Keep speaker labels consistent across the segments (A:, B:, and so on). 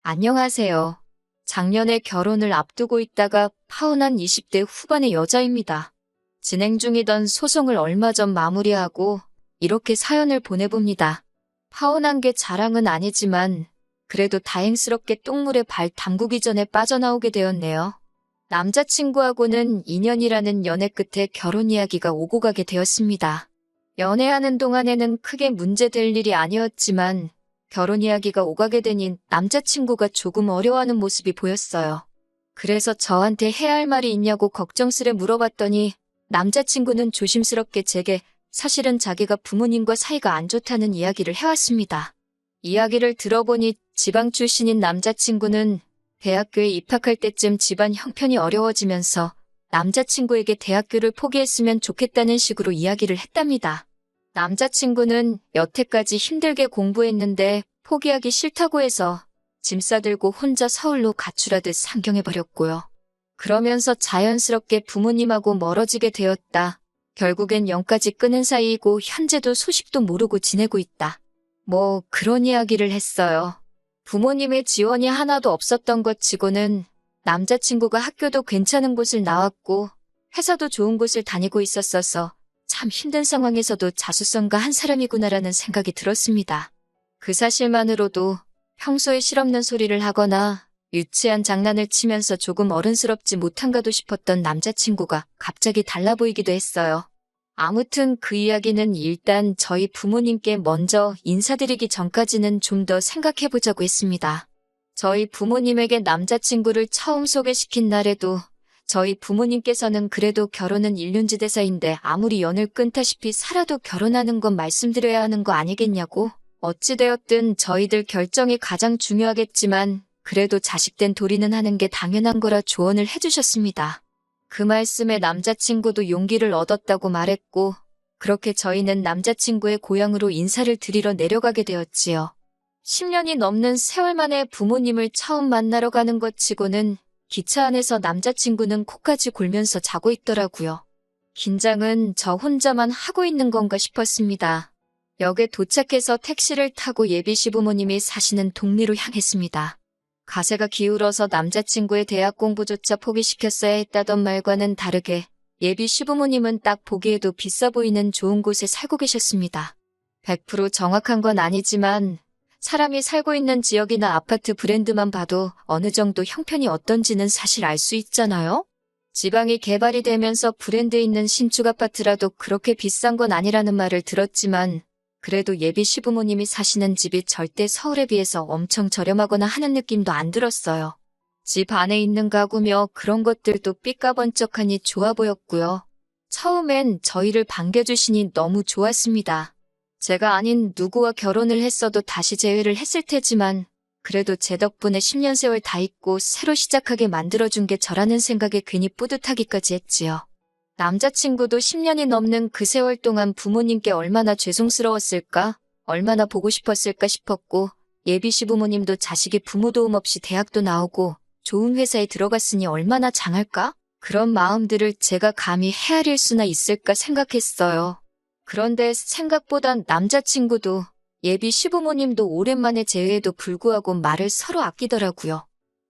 A: 안녕하세요. 작년에 결혼을 앞두고 있다가 파혼한 20대 후반의 여자입니다. 진행 중이던 소송을 얼마 전 마무리하고 이렇게 사연을 보내봅니다. 파혼한 게 자랑은 아니지만 그래도 다행스럽게 똥물에 발 담그기 전에 빠져나오게 되었네요. 남자친구하고는 2년이라는 연애 끝에 결혼 이야기가 오고 가게 되었습니다. 연애하는 동안에는 크게 문제될 일이 아니었지만 결혼 이야기가 오가게 되니 남자친구가 조금 어려워하는 모습이 보였어요. 그래서 저한테 해야 할 말이 있냐고 걱정스레 물어봤더니 남자친구는 조심스럽게 제게 사실은 자기가 부모님과 사이가 안 좋다는 이야기를 해왔습니다. 이야기를 들어보니 지방 출신인 남자친구는 대학교에 입학할 때쯤 집안 형편이 어려워지면서 남자친구에게 대학교를 포기했으면 좋겠다는 식으로 이야기를 했답니다. 남자친구는 여태까지 힘들게 공부했는데 포기하기 싫다고 해서 짐 싸들고 혼자 서울로 가출하듯 상경해버렸고요. 그러면서 자연스럽게 부모님하고 멀어지게 되었다. 결국엔 영까지 끊은 사이이고 현재도 소식도 모르고 지내고 있다. 뭐 그런 이야기를 했어요. 부모님의 지원이 하나도 없었던 것 치고는 남자친구가 학교도 괜찮은 곳을 나왔고 회사도 좋은 곳을 다니고 있었어서 참 힘든 상황에서도 자수성가 한 사람이구나라는 생각이 들었습니다. 그 사실만으로도 평소에 실없는 소리를 하거나 유치한 장난을 치면서 조금 어른스럽지 못한가도 싶었던 남자친구가 갑자기 달라 보이기도 했어요. 아무튼 그 이야기는 일단 저희 부모님께 먼저 인사드리기 전까지는 좀 더 생각해보자고 했습니다. 저희 부모님에게 남자친구를 처음 소개시킨 날에도 저희 부모님께서는 그래도 결혼은 일륜지대사인데 아무리 연을 끊다시피 살아도 결혼하는 건 말씀드려야 하는 거 아니겠냐고? 어찌되었든 저희들 결정이 가장 중요하겠지만 그래도 자식된 도리는 하는 게 당연한 거라 조언을 해주셨습니다. 그 말씀에 남자친구도 용기를 얻었다고 말했고 그렇게 저희는 남자친구의 고향으로 인사를 드리러 내려가게 되었지요. 10년이 넘는 세월 만에 부모님을 처음 만나러 가는 것 치고는 기차 안에서 남자친구는 코까지 골면서 자고 있더라고요. 긴장은 저 혼자만 하고 있는 건가 싶었습니다. 역에 도착해서 택시를 타고 예비 시부모님이 사시는 동리로 향했습니다. 가세가 기울어서 남자친구의 대학 공부조차 포기시켰어야 했다던 말과는 다르게 예비 시부모님은 딱 보기에도 비싸 보이는 좋은 곳에 살고 계셨습니다. 100% 정확한 건 아니지만 사람이 살고 있는 지역이나 아파트 브랜드만 봐도 어느 정도 형편이 어떤지는 사실 알 수 있잖아요? 지방이 개발이 되면서 브랜드 있는 신축 아파트라도 그렇게 비싼 건 아니라는 말을 들었지만 그래도 예비 시부모님이 사시는 집이 절대 서울에 비해서 엄청 저렴하거나 하는 느낌도 안 들었어요. 집 안에 있는 가구며 그런 것들도 삐까번쩍하니 좋아 보였고요. 처음엔 저희를 반겨주시니 너무 좋았습니다. 제가 아닌 누구와 결혼을 했어도 다시 재회를 했을 테지만 그래도 제 덕분에 10년 세월 다 잊고 새로 시작하게 만들어준 게 저라는 생각에 괜히 뿌듯하기까지 했지요. 남자친구도 10년이 넘는 그 세월 동안 부모님께 얼마나 죄송스러웠을까, 얼마나 보고 싶었을까 싶었고 예비 시부모님도 자식이 부모 도움 없이 대학도 나오고 좋은 회사에 들어갔으니 얼마나 장할까? 그런 마음들을 제가 감히 헤아릴 수나 있을까 생각했어요. 그런데 생각보단 남자친구도 예비 시부모님도 오랜만에 재회에도 불구하고 말을 서로 아끼더라고요.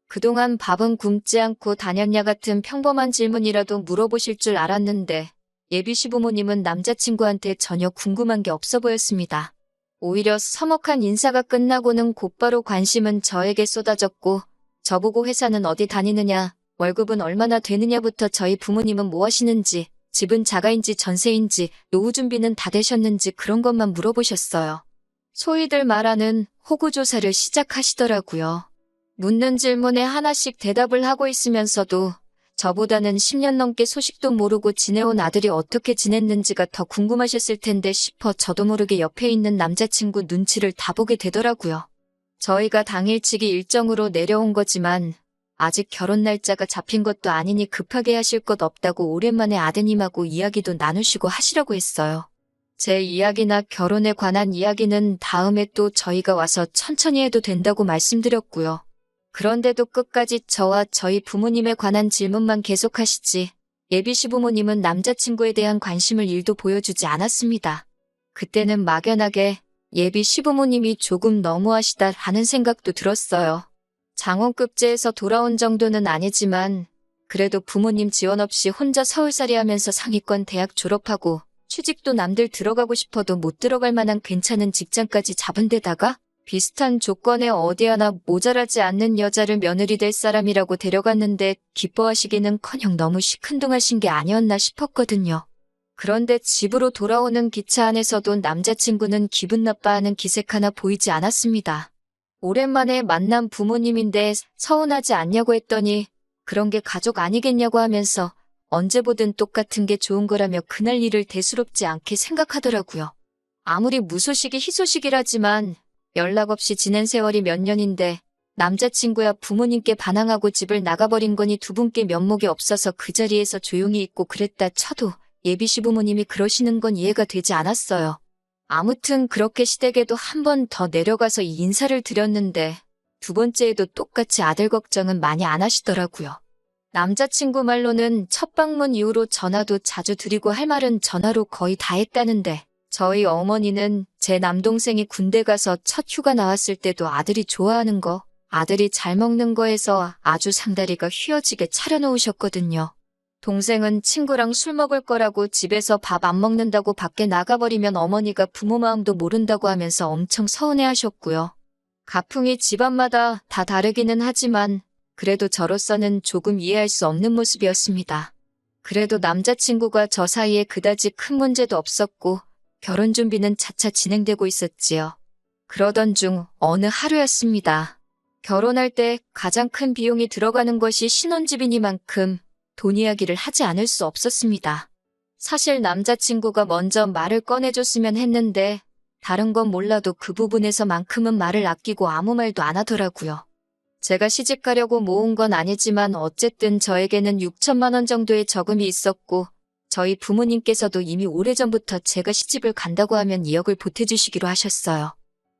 A: 그동안 밥은 굶지 않고 다녔냐 같은 평범한 질문이라도 물어보실 줄 알았는데 예비 시부모님은 남자친구한테 전혀 궁금한 게 없어 보였습니다. 오히려 서먹한 인사가 끝나고는 곧바로 관심은 저에게 쏟아졌고 저보고 회사는 어디 다니느냐, 월급은 얼마나 되느냐부터 저희 부모님은 뭐 하시는지, 집은 자가인지 전세인지, 노후 준비는 다 되셨는지 그런 것만 물어보셨어요. 소위들 말하는 호구조사를 시작하시더라고요. 묻는 질문에 하나씩 대답을 하고 있으면서도 저보다는 10년 넘게 소식도 모르고 지내온 아들이 어떻게 지냈는지가 더 궁금하셨을 텐데 싶어 저도 모르게 옆에 있는 남자친구 눈치를 다 보게 되더라고요. 저희가 당일치기 일정으로 내려온 거지만 아직 결혼 날짜가 잡힌 것도 아니니 급하게 하실 것 없다고 오랜만에 아드님하고 이야기도 나누시고 하시라고 했어요. 제 이야기나 결혼에 관한 이야기는 다음에 또 저희가 와서 천천히 해도 된다고 말씀드렸고요. 그런데도 끝까지 저와 저희 부모님에 관한 질문만 계속하시지 예비 시부모님은 남자친구에 대한 관심을 1도 보여주지 않았습니다. 그때는 막연하게 예비 시부모님이 조금 너무하시다라는 생각도 들었어요. 장원급제에서 돌아온 정도는 아니지만 그래도 부모님 지원 없이 혼자 서울살이 하면서 상위권 대학 졸업하고 취직도 남들 들어가고 싶어도 못 들어갈 만한 괜찮은 직장까지 잡은 데다가 비슷한 조건에 어디 하나 모자라지 않는 여자를 며느리 될 사람이라고 데려갔는데 기뻐하시기는커녕 너무 시큰둥하신 게 아니었나 싶었거든요. 그런데 집으로 돌아오는 기차 안에서도 남자친구는 기분 나빠하는 기색 하나 보이지 않았습니다. 오랜만에 만난 부모님인데 서운하지 않냐고 했더니 그런 게 가족 아니겠냐고 하면서 언제 보든 똑같은 게 좋은 거라며 그날 일을 대수롭지 않게 생각하더라고요. 아무리 무소식이 희소식이라지만 연락 없이 지낸 세월이 몇 년인데 남자친구야 부모님께 반항하고 집을 나가버린 거니 두 분께 면목이 없어서 그 자리에서 조용히 있고 그랬다 쳐도 예비 시부모님이 그러시는 건 이해가 되지 않았어요. 아무튼 그렇게 시댁에도 한 번 더 내려가서 이 인사를 드렸는데 두 번째에도 똑같이 아들 걱정은 많이 안 하시더라고요. 남자친구 말로는 첫 방문 이후로 전화도 자주 드리고 할 말은 전화로 거의 다 했다는데 저희 어머니는 제 남동생이 군대 가서 첫 휴가 나왔을 때도 아들이 좋아하는 거, 아들이 잘 먹는 거에서 아주 상다리가 휘어지게 차려놓으셨거든요. 동생은 친구랑 술 먹을 거라고 집에서 밥 안 먹는다고 밖에 나가버리면 어머니가 부모 마음도 모른다고 하면서 엄청 서운해하셨고요. 가풍이 집안마다 다 다르기는 하지만 그래도 저로서는 조금 이해할 수 없는 모습이었습니다. 그래도 남자친구가 저 사이에 그다지 큰 문제도 없었고 결혼 준비는 차차 진행되고 있었지요. 그러던 중 어느 하루였습니다. 결혼할 때 가장 큰 비용이 들어가는 것이 신혼집이니만큼 돈 이야기를 하지 않을 수 없었습니다. 사실 남자친구가 먼저 말을 꺼내줬으면 했는데 다른 건 몰라도 그 부분에서만큼은 말을 아끼고 아무 말도 안 하더라고요. 제가 시집 가려고 모은 건 아니지만 어쨌든 저에게는 6천만 원 정도의 저금이 있었고 저희 부모님께서도 이미 오래전부터 제가 시집을 간다고 하면 2억을 보태주시기로 하셨어요.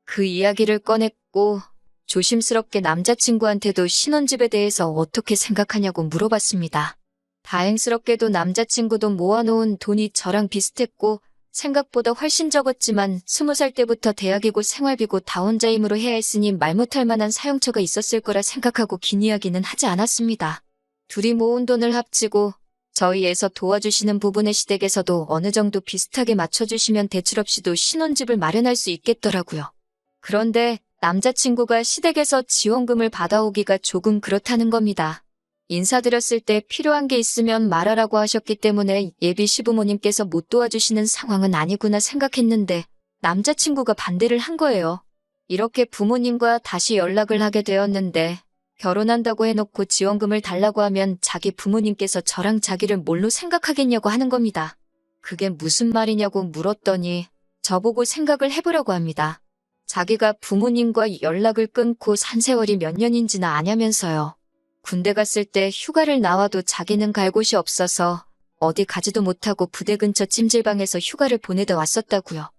A: 그 이야기를 꺼냈고 조심스럽게 남자친구한테도 신혼집에 대해서 어떻게 생각하냐고 물어봤습니다. 다행스럽게도 남자친구도 모아놓은 돈이 저랑 비슷했고 생각보다 훨씬 적었지만 20살 때부터 대학이고 생활비고 다 혼자 힘으로 해야 했으니 말 못할 만한 사용처가 있었을 거라 생각하고 긴 이야기는 하지 않았습니다. 둘이 모은 돈을 합치고 저희에서 도와주시는 부분의 시댁에서도 어느 정도 비슷하게 맞춰주시면 대출 없이도 신혼집을 마련할 수 있겠더라고요. 그런데 남자친구가 시댁에서 지원금을 받아오기가 조금 그렇다는 겁니다. 인사드렸을 때 필요한 게 있으면 말하라고 하셨기 때문에 예비 시부모님께서 못 도와주시는 상황은 아니구나 생각했는데 남자친구가 반대를 한 거예요. 이렇게 부모님과 다시 연락을 하게 되었는데 결혼한다고 해놓고 지원금을 달라고 하면 자기 부모님께서 저랑 자기를 뭘로 생각하겠냐고 하는 겁니다. 그게 무슨 말이냐고 물었더니 저보고 생각을 해보라고 합니다. 자기가 부모님과 연락을 끊고 산 세월이 몇 년인지나 아냐면서요. 군대 갔을 때 휴가를 나와도 자기는 갈 곳이 없어서 어디 가지도 못하고 부대 근처 찜질방에서 휴가를 보내다 왔었다고요.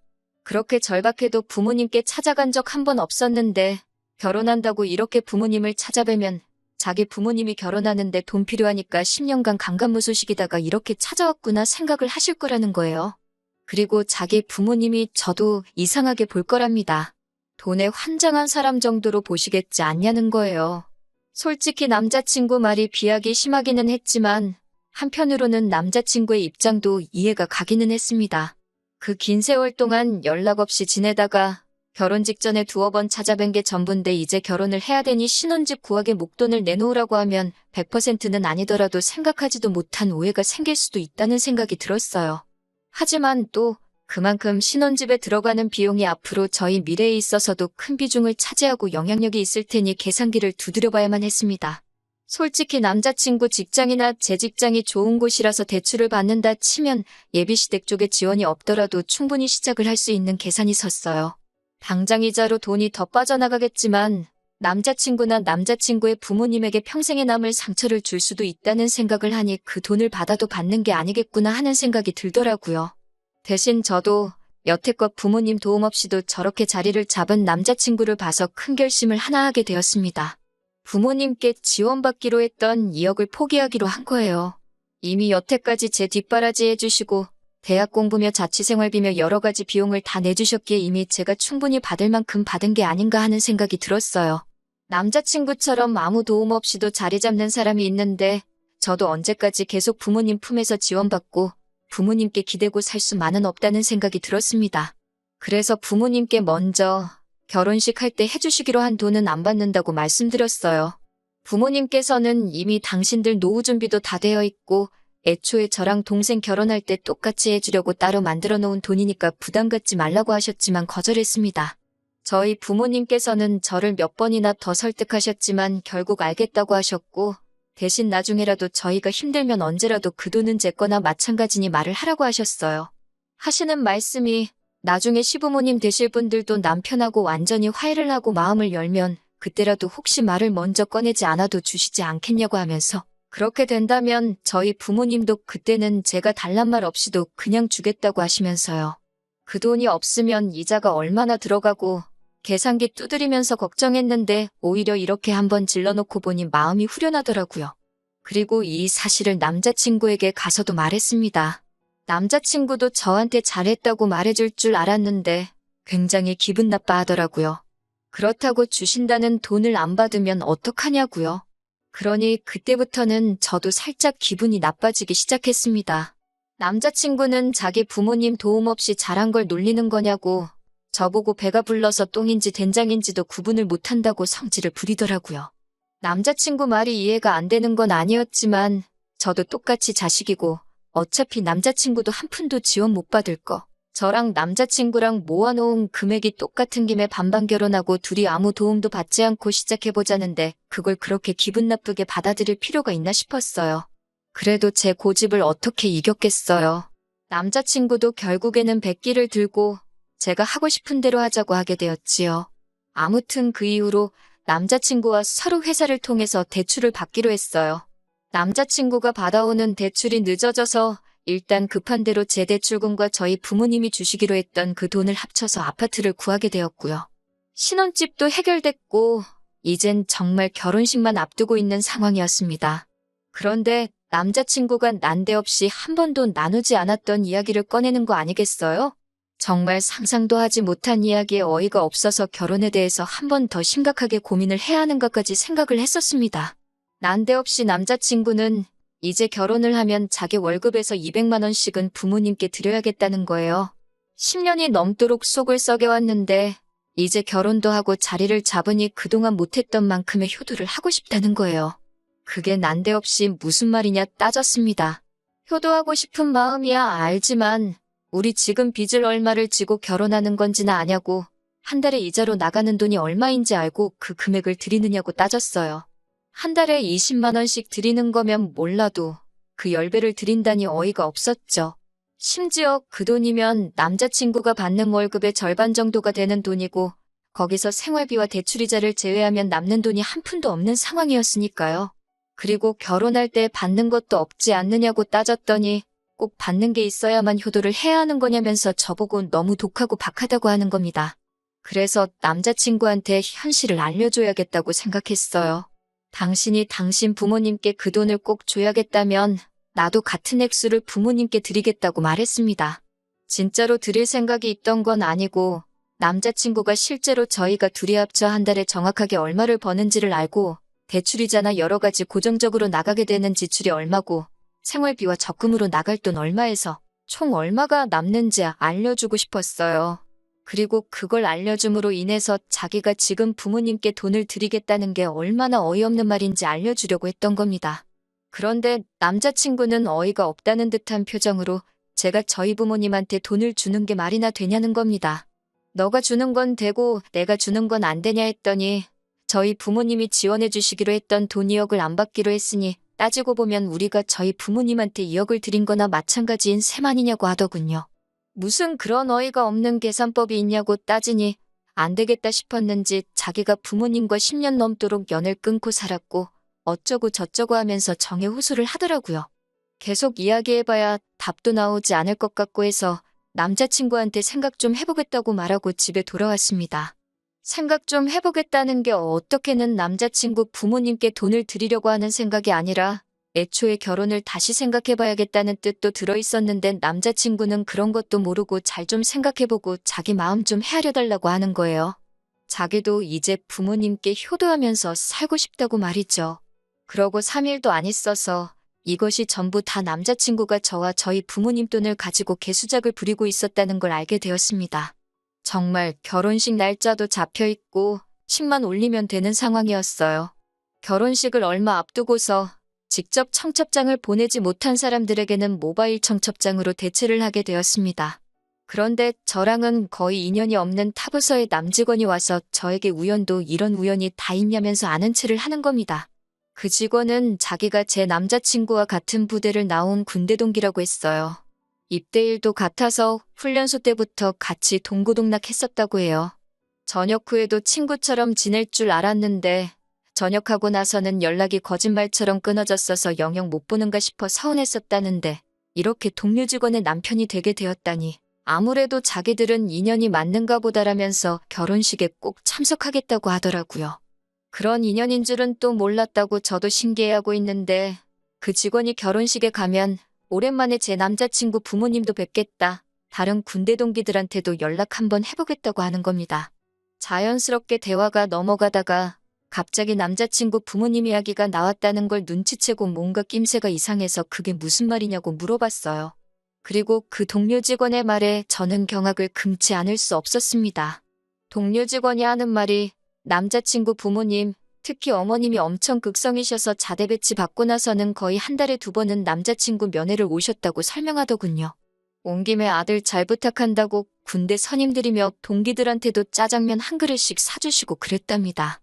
A: 그렇게 절박해도 부모님께 찾아간 적 한 번 없었는데 결혼한다고 이렇게 부모님을 찾아뵈면 자기 부모님이 결혼하는데 돈 필요하니까 10년간 강간무소식이다가 이렇게 찾아왔구나 생각을 하실 거라는 거예요. 그리고 자기 부모님이 저도 이상하게 볼 거랍니다. 돈에 환장한 사람 정도로 보시겠지 않냐는 거예요. 솔직히 남자친구 말이 비하기 심하기는 했지만 한편으로는 남자친구의 입장도 이해가 가기는 했습니다. 그 긴 세월 동안 연락 없이 지내다가 결혼 직전에 두어 번 찾아뵌 게 전부인데 이제 결혼을 해야 되니 신혼집 구하게 목돈을 내놓으라고 하면 100%는 아니더라도 생각하지도 못한 오해가 생길 수도 있다는 생각이 들었어요. 하지만 또 그만큼 신혼집에 들어가는 비용이 앞으로 저희 미래에 있어서도 큰 비중을 차지하고 영향력이 있을 테니 계산기를 두드려봐야만 했습니다. 솔직히 남자친구 직장이나 제 직장이 좋은 곳이라서 대출을 받는다 치면 예비시댁 쪽에 지원이 없더라도 충분히 시작을 할 수 있는 계산이 섰어요. 당장 이자로 돈이 더 빠져나가겠지만 남자친구나 남자친구의 부모님에게 평생에 남을 상처를 줄 수도 있다는 생각을 하니 그 돈을 받아도 받는 게 아니겠구나 하는 생각이 들더라고요. 대신 저도 여태껏 부모님 도움 없이도 저렇게 자리를 잡은 남자친구를 봐서 큰 결심을 하나 하게 되었습니다. 부모님께 지원받기로 했던 2억을 포기하기로 한 거예요. 이미 여태까지 제 뒷바라지 해주시고 대학 공부며 자취생활비며 여러 가지 비용을 다 내주셨기에 이미 제가 충분히 받을 만큼 받은 게 아닌가 하는 생각이 들었어요. 남자친구처럼 아무 도움 없이도 자리 잡는 사람이 있는데 저도 언제까지 계속 부모님 품에서 지원받고 부모님께 기대고 살 수만은 없다는 생각이 들었습니다. 그래서 부모님께 먼저 결혼식 할 때 해주시기로 한 돈은 안 받는다고 말씀드렸어요. 부모님께서는 이미 당신들 노후 준비도 다 되어 있고 애초에 저랑 동생 결혼할 때 똑같이 해주려고 따로 만들어 놓은 돈이니까 부담 갖지 말라고 하셨지만 거절했습니다. 저희 부모님께서는 저를 몇 번이나 더 설득하셨지만 결국 알겠다고 하셨고 대신 나중에라도 저희가 힘들면 언제라도 그 돈은 제 거나 마찬가지니 말을 하라고 하셨어요. 하시는 말씀이 나중에 시부모님 되실 분들도 남편하고 완전히 화해를 하고 마음을 열면 그때라도 혹시 말을 먼저 꺼내지 않아도 주시지 않겠냐고 하면서 그렇게 된다면 저희 부모님도 그때는 제가 달란 말 없이도 그냥 주겠다고 하시면서요. 그 돈이 없으면 이자가 얼마나 들어가고 계산기 두드리면서 걱정했는데 오히려 이렇게 한번 질러놓고 보니 마음이 후련하더라고요. 그리고 이 사실을 남자친구에게 가서도 말했습니다. 남자친구도 저한테 잘했다고 말해줄 줄 알았는데 굉장히 기분 나빠하더라고요. 그렇다고 주신다는 돈을 안 받으면 어떡하냐고요. 그러니 그때부터는 저도 살짝 기분이 나빠지기 시작했습니다. 남자친구는 자기 부모님 도움 없이 잘한 걸 놀리는 거냐고 저보고 배가 불러서 똥인지 된장인지도 구분을 못한다고 성질을 부리더라고요. 남자친구 말이 이해가 안 되는 건 아니었지만 저도 똑같이 자식이고 어차피 남자친구도 한 푼도 지원 못 받을 거. 저랑 남자친구랑 모아놓은 금액이 똑같은 김에 반반 결혼하고 둘이 아무 도움도 받지 않고 시작해보자는데 그걸 그렇게 기분 나쁘게 받아들일 필요가 있나 싶었어요. 그래도 제 고집을 어떻게 이겼겠어요. 남자친구도 결국에는 백기를 들고 제가 하고 싶은 대로 하자고 하게 되었지요. 아무튼 그 이후로 남자친구와 서로 회사를 통해서 대출을 받기로 했어요. 남자친구가 받아오는 대출이 늦어져서 일단 급한 대로 제 대출금과 저희 부모님이 주시기로 했던 그 돈을 합쳐서 아파트를 구하게 되었고요. 신혼집도 해결됐고 이젠 정말 결혼식만 앞두고 있는 상황이었습니다. 그런데 남자친구가 난데없이 한 번도 나누지 않았던 이야기를 꺼내는 거 아니겠어요? 정말 상상도 하지 못한 이야기에 어이가 없어서 결혼에 대해서 한 번 더 심각하게 고민을 해야 하는 것까지 생각을 했었습니다. 난데없이 남자친구는 이제 결혼을 하면 자기 월급에서 200만 원씩은 부모님께 드려야겠다는 거예요. 10년이 넘도록 속을 썩여왔는데 이제 결혼도 하고 자리를 잡으니 그동안 못했던 만큼의 효도를 하고 싶다는 거예요. 그게 난데없이 무슨 말이냐 따졌습니다. 효도하고 싶은 마음이야 알지만 우리 지금 빚을 얼마를 지고 결혼하는 건지는 아냐고 한 달에 이자로 나가는 돈이 얼마인지 알고 그 금액을 드리느냐고 따졌어요. 한 달에 20만 원씩 드리는 거면 몰라도 그 10배를 드린다니 어이가 없었죠. 심지어 그 돈이면 남자친구가 받는 월급의 절반 정도가 되는 돈이고 거기서 생활비와 대출이자를 제외하면 남는 돈이 한 푼도 없는 상황이었으니까요. 그리고 결혼할 때 받는 것도 없지 않느냐고 따졌더니 꼭 받는 게 있어야만 효도를 해야 하는 거냐면서 저보고 너무 독하고 박하다고 하는 겁니다. 그래서 남자친구한테 현실을 알려줘야겠다고 생각했어요. 당신이 당신 부모님께 그 돈을 꼭 줘야겠다면 나도 같은 액수를 부모님께 드리겠다고 말했습니다. 진짜로 드릴 생각이 있던 건 아니고 남자친구가 실제로 저희가 둘이 합쳐 한 달에 정확하게 얼마를 버는지를 알고 대출이자나 여러 가지 고정적으로 나가게 되는 지출이 얼마고 생활비와 적금으로 나갈 돈 얼마에서 총 얼마가 남는지 알려주고 싶었어요. 그리고 그걸 알려줌으로 인해서 자기가 지금 부모님께 돈을 드리겠다는 게 얼마나 어이없는 말인지 알려주려고 했던 겁니다. 그런데 남자친구는 어이가 없다는 듯한 표정으로 제가 저희 부모님한테 돈을 주는 게 말이나 되냐는 겁니다. 너가 주는 건 되고 내가 주는 건 안 되냐 했더니 저희 부모님이 지원해 주시기로 했던 돈 2억을 안 받기로 했으니 따지고 보면 우리가 저희 부모님한테 2억을 드린 거나 마찬가지인 셈 아니냐고 하더군요. 무슨 그런 어이가 없는 계산법이 있냐고 따지니 안 되겠다 싶었는지 자기가 부모님과 10년 넘도록 연을 끊고 살았고 어쩌고 저쩌고 하면서 정에 호소를 하더라고요. 계속 이야기해봐야 답도 나오지 않을 것 같고 해서 남자친구한테 생각 좀 해보겠다고 말하고 집에 돌아왔습니다. 생각 좀 해보겠다는 게 어떻게는 남자친구 부모님께 돈을 드리려고 하는 생각이 아니라 애초에 결혼을 다시 생각해봐야겠다는 뜻도 들어있었는데 남자친구는 그런 것도 모르고 잘 좀 생각해보고 자기 마음 좀 헤아려달라고 하는 거예요. 자기도 이제 부모님께 효도하면서 살고 싶다고 말이죠. 그러고 3일도 안 있어서 이것이 전부 다 남자친구가 저와 저희 부모님 돈을 가지고 개수작을 부리고 있었다는 걸 알게 되었습니다. 정말 결혼식 날짜도 잡혀 있고 10만 올리면 되는 상황이었어요. 결혼식을 얼마 앞두고서 직접 청첩장을 보내지 못한 사람들에게는 모바일 청첩장으로 대체를 하게 되었습니다. 그런데 저랑은 거의 인연이 없는 타부서의 남직원이 와서 저에게 우연도 이런 우연이 다 있냐면서 아는 체를 하는 겁니다. 그 직원은 자기가 제 남자친구와 같은 부대를 나온 군대 동기라고 했어요. 입대일도 같아서 훈련소 때부터 같이 동고동락했었다고 해요. 전역 후에도 친구처럼 지낼 줄 알았는데 전역하고 나서는 연락이 거짓말처럼 끊어졌어서 영영 못 보는가 싶어 서운했었다는데 이렇게 동료 직원의 남편이 되게 되었다니 아무래도 자기들은 인연이 맞는가 보다라면서 결혼식에 꼭 참석하겠다고 하더라고요. 그런 인연인 줄은 또 몰랐다고 저도 신기해하고 있는데 그 직원이 결혼식에 가면 오랜만에 제 남자친구 부모님도 뵙겠다. 다른 군대 동기들한테도 연락 한번 해보겠다고 하는 겁니다. 자연스럽게 대화가 넘어가다가 갑자기 남자친구 부모님 이야기가 나왔다는 걸 눈치채고 뭔가 낌새가 이상해서 그게 무슨 말이냐고 물어봤어요. 그리고 그 동료 직원의 말에 저는 경악을 금치 않을 수 없었습니다. 동료 직원이 하는 말이 남자친구 부모님, 특히 어머님이 엄청 극성이셔서 자대 배치 받고 나서는 거의 한 달에 2번은 남자친구 면회를 오셨다고 설명하더군요. 온 김에 아들 잘 부탁한다고 군대 선임들이며 동기들한테도 짜장면 한 그릇씩 사주시고 그랬답니다.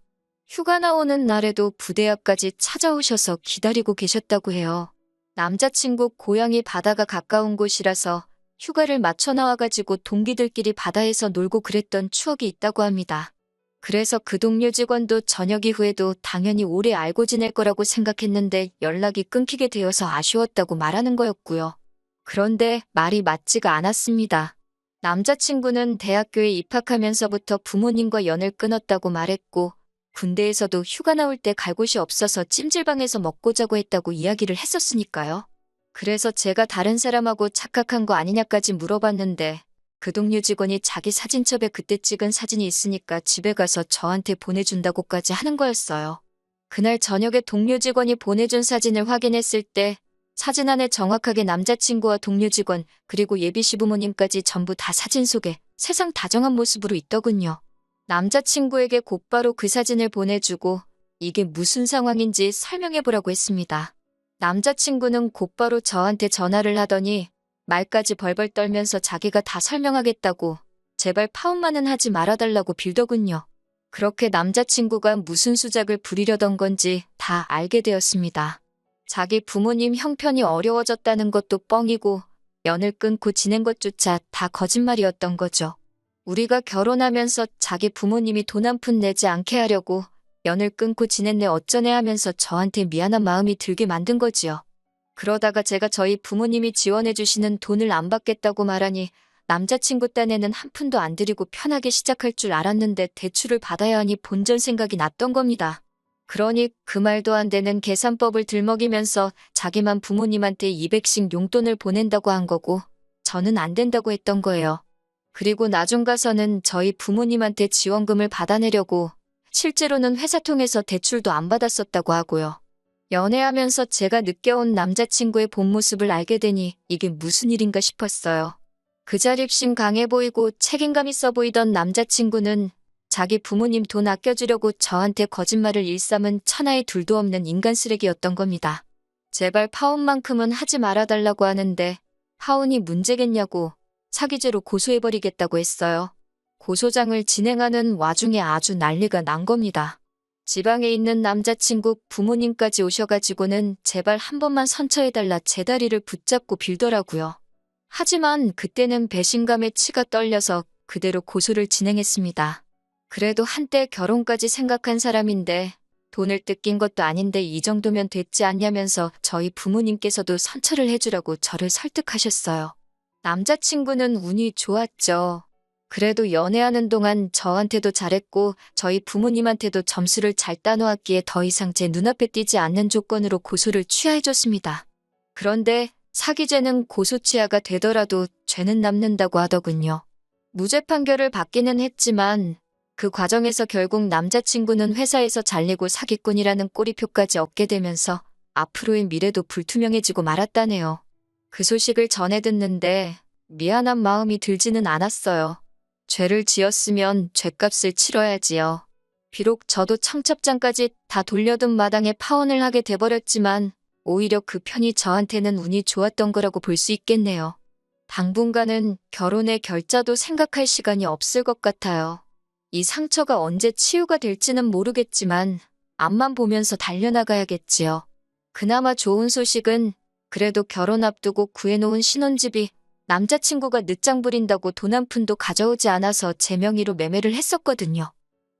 A: 휴가 나오는 날에도 부대 앞까지 찾아오셔서 기다리고 계셨다고 해요. 남자친구 고향이 바다가 가까운 곳이라서 휴가를 맞춰 나와가지고 동기들끼리 바다에서 놀고 그랬던 추억이 있다고 합니다. 그래서 그 동료 직원도 저녁 이후에도 당연히 오래 알고 지낼 거라고 생각했는데 연락이 끊기게 되어서 아쉬웠다고 말하는 거였고요. 그런데 말이 맞지가 않았습니다. 남자친구는 대학교에 입학하면서부터 부모님과 연을 끊었다고 말했고 군대에서도 휴가 나올 때 갈 곳이 없어서 찜질방에서 먹고 자고 했다고 이야기를 했었으니까요. 그래서 제가 다른 사람하고 착각한 거 아니냐까지 물어봤는데 그 동료 직원이 자기 사진첩에 그때 찍은 사진이 있으니까 집에 가서 저한테 보내준다고까지 하는 거였어요. 그날 저녁에 동료 직원이 보내준 사진을 확인했을 때 사진 안에 정확하게 남자친구와 동료 직원 그리고 예비 시부모님까지 전부 다 사진 속에 세상 다정한 모습으로 있더군요. 남자친구에게 곧바로 그 사진을 보내주고 이게 무슨 상황인지 설명해보라고 했습니다. 남자친구는 곧바로 저한테 전화를 하더니 말까지 벌벌 떨면서 자기가 다 설명하겠다고 제발 파혼만은 하지 말아달라고 빌더군요. 그렇게 남자친구가 무슨 수작을 부리려던 건지 다 알게 되었습니다. 자기 부모님 형편이 어려워졌다는 것도 뻥이고 연을 끊고 지낸 것조차 다 거짓말이었던 거죠. 우리가 결혼하면서 자기 부모님이 돈 한 푼 내지 않게 하려고 연을 끊고 지냈네 어쩌네 하면서 저한테 미안한 마음이 들게 만든 거지요. 그러다가 제가 저희 부모님이 지원해 주시는 돈을 안 받겠다고 말하니 남자친구 딴에는 한 푼도 안 드리고 편하게 시작할 줄 알았는데 대출을 받아야 하니 본전 생각이 났던 겁니다. 그러니 그 말도 안 되는 계산법을 들먹이면서 자기만 부모님한테 200씩 용돈을 보낸다고 한 거고 저는 안 된다고 했던 거예요. 그리고 나중 가서는 저희 부모님한테 지원금을 받아내려고 실제로는 회사 통해서 대출도 안 받았었다고 하고요. 연애하면서 제가 느껴온 남자친구의 본 모습을 알게 되니 이게 무슨 일인가 싶었어요. 그 자립심 강해 보이고 책임감 있어 보이던 남자친구는 자기 부모님 돈 아껴주려고 저한테 거짓말을 일삼은 천하의 둘도 없는 인간 쓰레기였던 겁니다. 제발 파혼만큼은 하지 말아달라고 하는데 파혼이 문제겠냐고 사기죄로 고소해버리겠다고 했어요. 고소장을 진행하는 와중에 아주 난리가 난 겁니다. 지방에 있는 남자친구 부모님까지 오셔가지고는 제발 한 번만 선처해달라 제 다리를 붙잡고 빌더라고요. 하지만 그때는 배신감에 치가 떨려서 그대로 고소를 진행했습니다. 그래도 한때 결혼까지 생각한 사람인데 돈을 뜯긴 것도 아닌데 이 정도면 됐지 않냐면서 저희 부모님께서도 선처를 해주라고 저를 설득하셨어요. 남자친구는 운이 좋았죠. 그래도 연애하는 동안 저한테도 잘했고 저희 부모님한테도 점수를 잘 따놓았기에 더 이상 제 눈앞에 띄지 않는 조건으로 고소를 취하해줬습니다. 그런데 사기죄는 고소 취하가 되더라도 죄는 남는다고 하더군요. 무죄 판결을 받기는 했지만 그 과정에서 결국 남자친구는 회사에서 잘리고 사기꾼이라는 꼬리표까지 얻게 되면서 앞으로의 미래도 불투명해지고 말았다네요. 그 소식을 전해 듣는데 미안한 마음이 들지는 않았어요. 죄를 지었으면 죗값을 치러야지요. 비록 저도 청첩장까지 다 돌려둔 마당에 파혼을 하게 돼버렸지만 오히려 그 편이 저한테는 운이 좋았던 거라고 볼 수 있겠네요. 당분간은 결혼의 결자도 생각할 시간이 없을 것 같아요. 이 상처가 언제 치유가 될지는 모르겠지만 앞만 보면서 달려나가야겠지요. 그나마 좋은 소식은 그래도 결혼 앞두고 구해놓은 신혼집이 남자친구가 늦장 부린다고 돈 한 푼도 가져오지 않아서 제 명의로 매매를 했었거든요.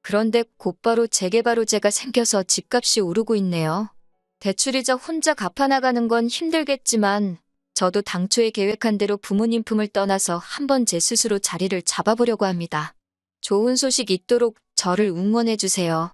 A: 그런데 곧바로 재개발호재가 생겨서 집값이 오르고 있네요. 대출이자 혼자 갚아나가는 건 힘들겠지만 저도 당초에 계획한 대로 부모님 품을 떠나서 한번 제 스스로 자리를 잡아보려고 합니다. 좋은 소식 있도록 저를 응원해주세요.